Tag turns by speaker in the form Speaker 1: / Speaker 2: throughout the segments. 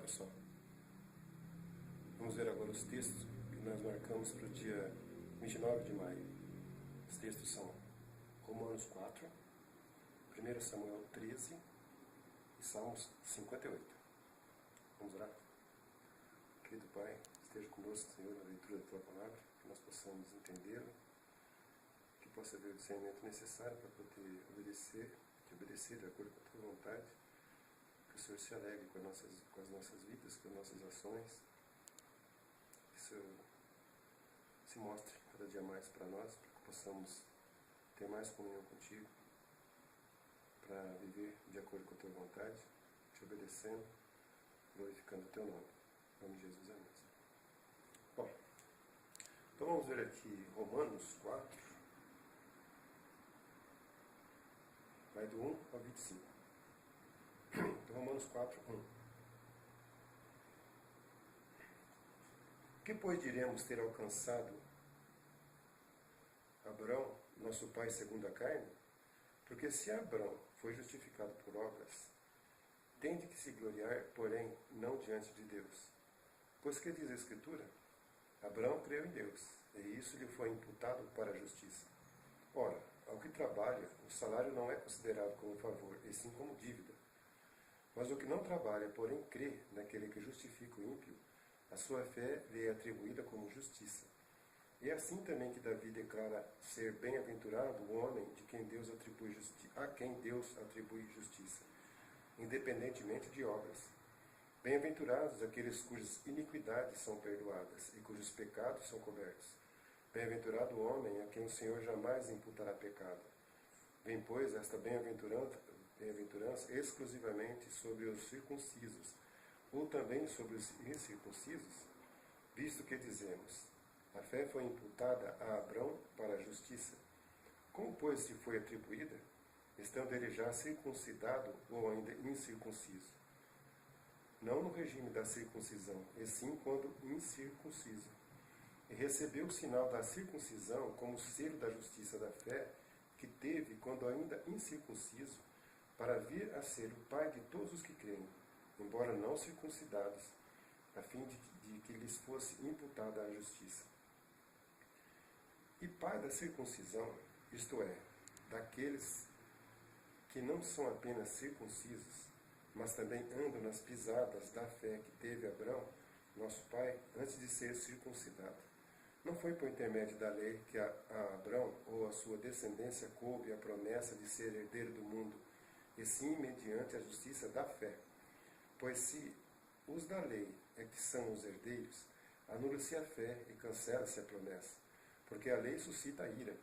Speaker 1: pessoal, vamos ver agora os textos que nós marcamos para o dia 29 de maio. Os textos são Romanos 4, 1 Samuel 13 e Salmos 58. Vamos orar? Querido Pai, esteja conosco, Senhor, na leitura da Tua Palavra, que nós possamos entendê-la, que possa haver o discernimento necessário para poder obedecer de acordo com a Tua vontade, que o Senhor se alegre com as nossas vidas, com as nossas ações, que o Senhor se mostre cada dia mais para nós, para que possamos ter mais comunhão contigo, para viver de acordo com a Tua vontade, te obedecendo, glorificando o Teu nome. Em nome de Jesus, amém. Bom, então vamos ver aqui Romanos 4, vai do 1 ao 25. Então, Romanos 4, 1. O que, pois, diremos ter alcançado Abraão, nosso pai segundo a carne? Porque se Abraão foi justificado por obras, tem de que se gloriar, porém, não diante de Deus. Pois que diz a Escritura? Abraão creu em Deus, e isso lhe foi imputado para a justiça. Ora, ao que trabalha, o salário não é considerado como favor, e sim como dívida. Mas o que não trabalha, porém crê naquele que justifica o ímpio, a sua fé lhe é atribuída como justiça. E é assim também que Davi declara ser bem-aventurado o homem a quem Deus atribui justiça, independentemente de obras. Bem-aventurados aqueles cujas iniquidades são perdoadas e cujos pecados são cobertos. Bem-aventurado o homem a quem o Senhor jamais imputará pecado. Vem, pois, esta bem-aventurança exclusivamente sobre os circuncisos, ou também sobre os incircuncisos? Visto que dizemos, a fé foi imputada a Abrão para a justiça. Como, pois, se foi atribuída? Estando ele já circuncidado ou ainda incircunciso? Não no regime da circuncisão, e sim quando incircunciso. E recebeu o sinal da circuncisão como selo da justiça da fé, que teve quando ainda incircunciso, para vir a ser o pai de todos os que creem, embora não circuncidados, a fim de que lhes fosse imputada a justiça. E pai da circuncisão, isto é, daqueles que não são apenas circuncisos, mas também andam nas pisadas da fé que teve Abraão, nosso pai, antes de ser circuncidado. Não foi por intermédio da lei que a Abraão ou a sua descendência coube a promessa de ser herdeiro do mundo, e sim mediante a justiça da fé. Pois se os da lei é que são os herdeiros, anula-se a fé e cancela-se a promessa, porque a lei suscita a ira,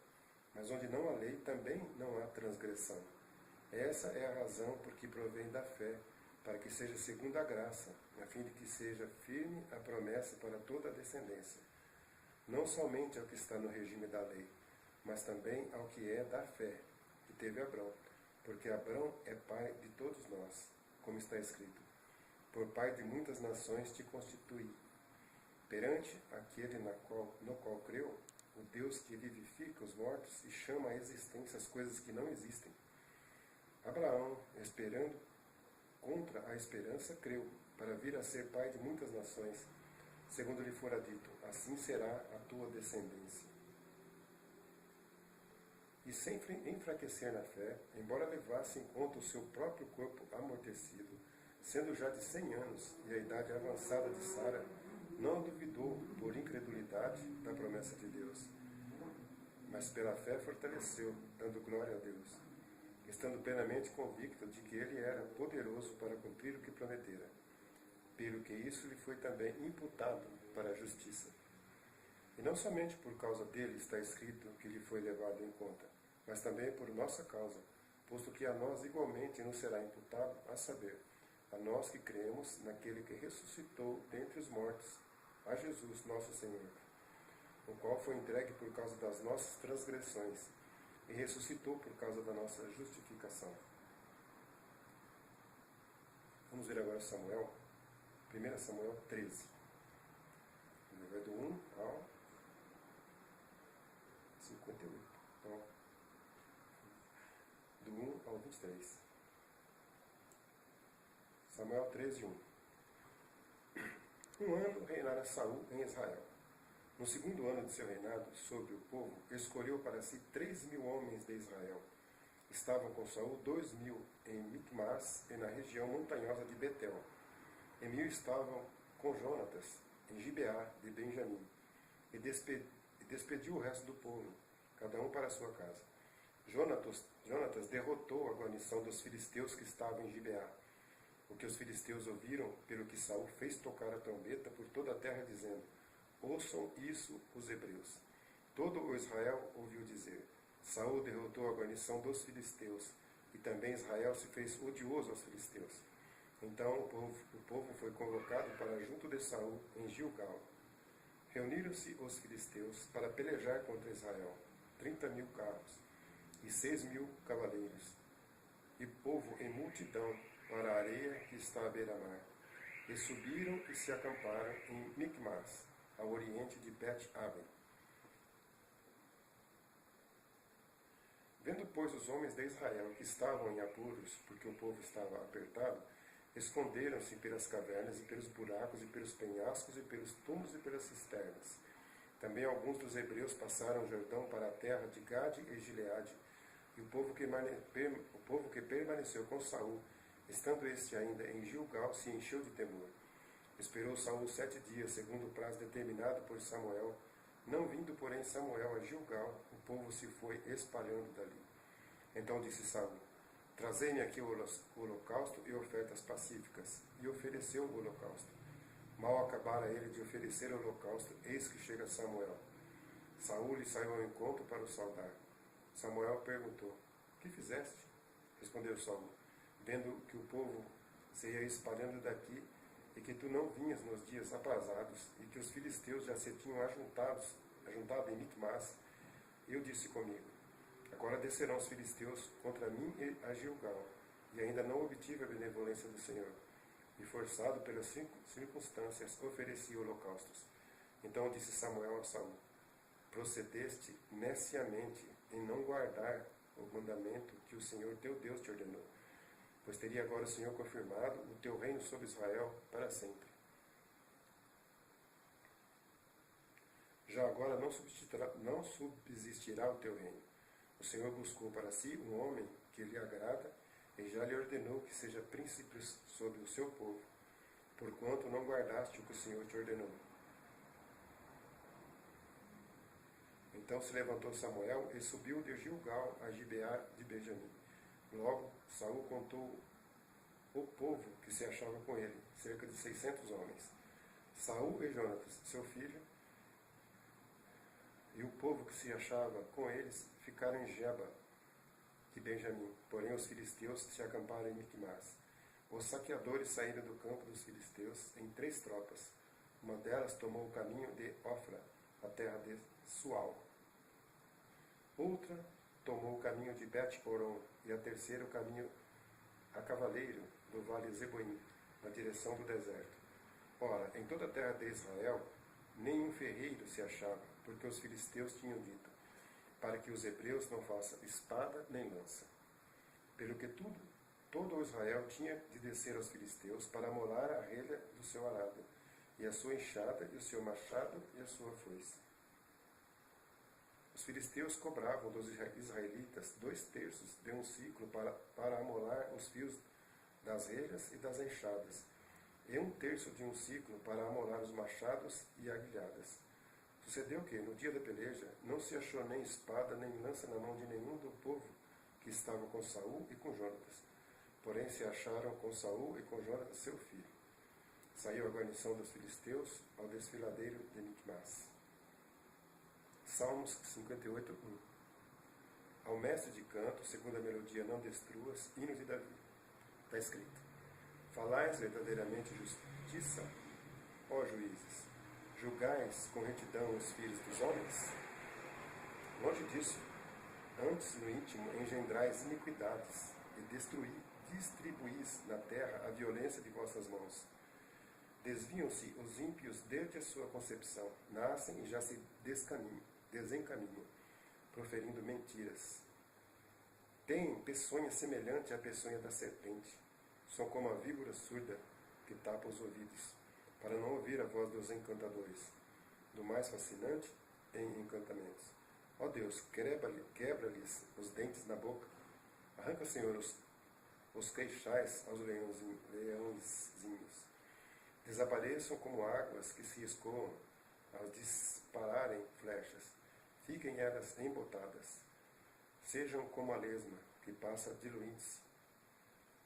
Speaker 1: mas onde não há lei também não há transgressão. Essa é a razão por que provém da fé, para que seja segundo a graça, a fim de que seja firme a promessa para toda a descendência, não somente ao que está no regime da lei, mas também ao que é da fé, que teve Abrão, porque Abrão é pai de todos nós, como está escrito, por pai de muitas nações te constituí. Perante aquele no qual creu, o Deus que vivifica os mortos e chama à existência as coisas que não existem. Abraão, esperando contra a esperança, creu, para vir a ser pai de muitas nações, segundo lhe fora dito, assim será a tua descendência. E sem enfraquecer na fé, embora levasse em conta o seu próprio corpo amortecido, sendo já de 100 anos e a idade avançada de Sara, não duvidou por incredulidade da promessa de Deus, mas pela fé fortaleceu, dando glória a Deus, estando plenamente convicto de que ele era poderoso para cumprir o que prometera, pelo que isso lhe foi também imputado para a justiça. E não somente por causa dele está escrito que lhe foi levado em conta, mas também por nossa causa, posto que a nós igualmente nos será imputado, a saber, a nós que cremos naquele que ressuscitou dentre os mortos, a Jesus nosso Senhor, o qual foi entregue por causa das nossas transgressões, e ressuscitou por causa da nossa justificação. Vamos ver agora Samuel, 1 Samuel 13. Vai do 1 ao 58. Então, do 1 ao 23. Samuel 13, 1. Um ano reinara Saul em Israel. No segundo ano de seu reinado sobre o povo, escolheu para si 3.000 homens de Israel. Estavam com Saul 2.000 em Micmas e na região montanhosa de Betel. E 1.000 estavam com Jonatas em Gibeá de Benjamim. E despediu o resto do povo, cada um para a sua casa. Jonatas derrotou a guarnição dos filisteus que estavam em Gibeá. O que os filisteus ouviram, pelo que Saul fez tocar a trombeta por toda a terra, dizendo: ouçam isso os hebreus. Todo o Israel ouviu dizer: Saul derrotou a guarnição dos filisteus, e também Israel se fez odioso aos filisteus. Então o povo foi convocado para junto de Saul em Gilgal. Reuniram-se os filisteus para pelejar contra Israel, 30.000 carros e 6.000 cavaleiros, e povo em multidão para a areia que está à beira-mar. E subiram e se acamparam em Micmas, ao oriente de Bet-Aven. Vendo, pois, os homens de Israel que estavam em apuros, porque o povo estava apertado, esconderam-se pelas cavernas e pelos buracos e pelos penhascos e pelos túmulos e pelas cisternas. Também alguns dos hebreus passaram o Jordão para a terra de Gade e Gileade, e o povo que permaneceu com Saul, estando este ainda em Gilgal, se encheu de temor. Esperou Saul 7 dias, segundo o prazo determinado por Samuel. Não vindo, porém, Samuel a Gilgal, o povo se foi espalhando dali. Então disse Saul: trazei-me aqui o holocausto e ofertas pacíficas. E ofereceu o holocausto. Mal acabara ele de oferecer o holocausto, eis que chega Samuel. Saul lhe saiu ao encontro para o saudar. Samuel perguntou: que fizeste? Respondeu Saul: vendo que o povo se ia espalhando daqui, e que tu não vinhas nos dias aprazados, e que os filisteus já se tinham ajuntado em Micmas, eu disse comigo: agora descerão os filisteus contra mim e a Gilgal, e ainda não obtive a benevolência do Senhor. E forçado pelas circunstâncias, ofereci holocaustos. Então disse Samuel a Saul: procedeste neciamente em não guardar o mandamento que o Senhor teu Deus te ordenou, pois teria agora o Senhor confirmado o teu reino sobre Israel para sempre. Já agora não subsistirá o teu reino. O Senhor buscou para si um homem que lhe agrada, e já lhe ordenou que seja príncipe sobre o seu povo, porquanto não guardaste o que o Senhor te ordenou. Então se levantou Samuel e subiu de Gilgal a Gibeá de Benjamim. Logo Saul contou o povo que se achava com ele, cerca de 600 homens. Saul e Jonatas, seu filho, e o povo que se achava com eles ficaram em Geba de Benjamim, porém os filisteus se acamparam em Micmas. Os saqueadores saíram do campo dos filisteus em 3 tropas. Uma delas tomou o caminho de Ofra, a terra de Sual. Outra tomou o caminho de Bet-Horon, e a terceira o caminho a cavaleiro do vale Zeboim, na direção do deserto. Ora, em toda a terra de Israel, nenhum ferreiro se achava, porque os filisteus tinham dito: para que os hebreus não façam espada nem lança. Pelo que todo o Israel tinha de descer aos filisteus para amolar a relha do seu arado, e a sua enxada, e o seu machado, e a sua foice. Os filisteus cobravam dos israelitas 2/3 de um ciclo para amolar os fios das relhas e das enxadas, e 1/3 de um ciclo para amolar os machados e aguilhadas. Sucedeu que, no dia da peleja, não se achou nem espada nem lança na mão de nenhum do povo que estava com Saul e com Jonatas. Porém se acharam com Saul e com Jonatas seu filho. Saiu a guarnição dos filisteus ao desfiladeiro de Micmas. Salmos 58, 1. Ao mestre de canto, segundo a melodia Não Destruas, hino de Davi. Está escrito: falais verdadeiramente justiça, ó juízes, julgais com retidão os filhos dos homens? Longe disso, antes no íntimo engendrais iniquidades, e distribuís na terra a violência de vossas mãos. Desviam-se os ímpios desde a sua concepção, nascem e já se desencaminham, proferindo mentiras. Têm peçonha semelhante à peçonha da serpente, são como a víbora surda que tapa os ouvidos. para não ouvir a voz dos encantadores, do mais fascinante em encantamentos. Ó Deus, quebra-lhes os dentes na boca. Arranca, Senhor, os queixais aos leãozinhos. Desapareçam como águas que se escoam ao dispararem flechas. Fiquem elas embotadas. Sejam como a lesma que passa diluindo-se.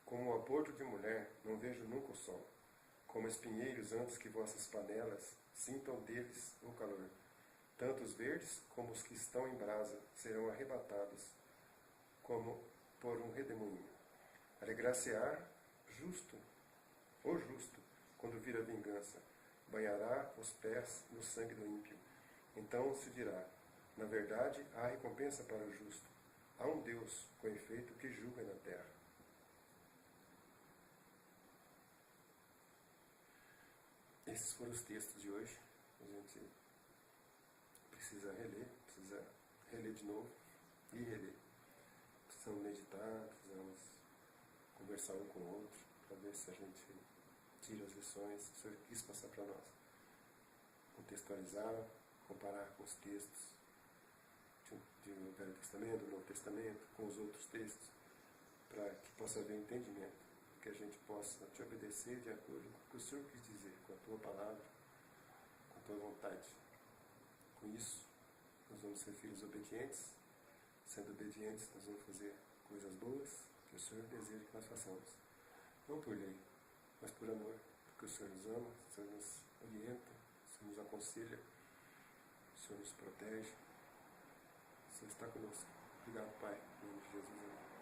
Speaker 1: Como o aborto de mulher, não vejo nunca o sol. Como espinheiros antes que vossas panelas sintam deles o calor. Tanto os verdes como os que estão em brasa serão arrebatados, como por um redemoinho. Alegrar-se-á o justo, quando vir a vingança. Banhará os pés no sangue do ímpio. Então se dirá, na verdade, há recompensa para o justo. Há um Deus, com efeito, que julga na terra. Esses foram os textos de hoje. A gente precisa reler de novo e reler. Precisamos meditar, precisamos conversar um com o outro, para ver se a gente tira as lições que o Senhor quis passar para nós. Contextualizar, comparar com os textos do Velho Testamento, do Novo Testamento, com os outros textos, para que possa haver entendimento, que a gente possa te obedecer de acordo com o que o Senhor quis dizer, com a tua palavra, com a tua vontade. Com isso, nós vamos ser filhos obedientes. Sendo obedientes, nós vamos fazer coisas boas que o Senhor deseja que nós façamos. Não por lei, mas por amor, porque o Senhor nos ama, o Senhor nos orienta, o Senhor nos aconselha, o Senhor nos protege, o Senhor está conosco. Obrigado, Pai, em nome de Jesus. Amém.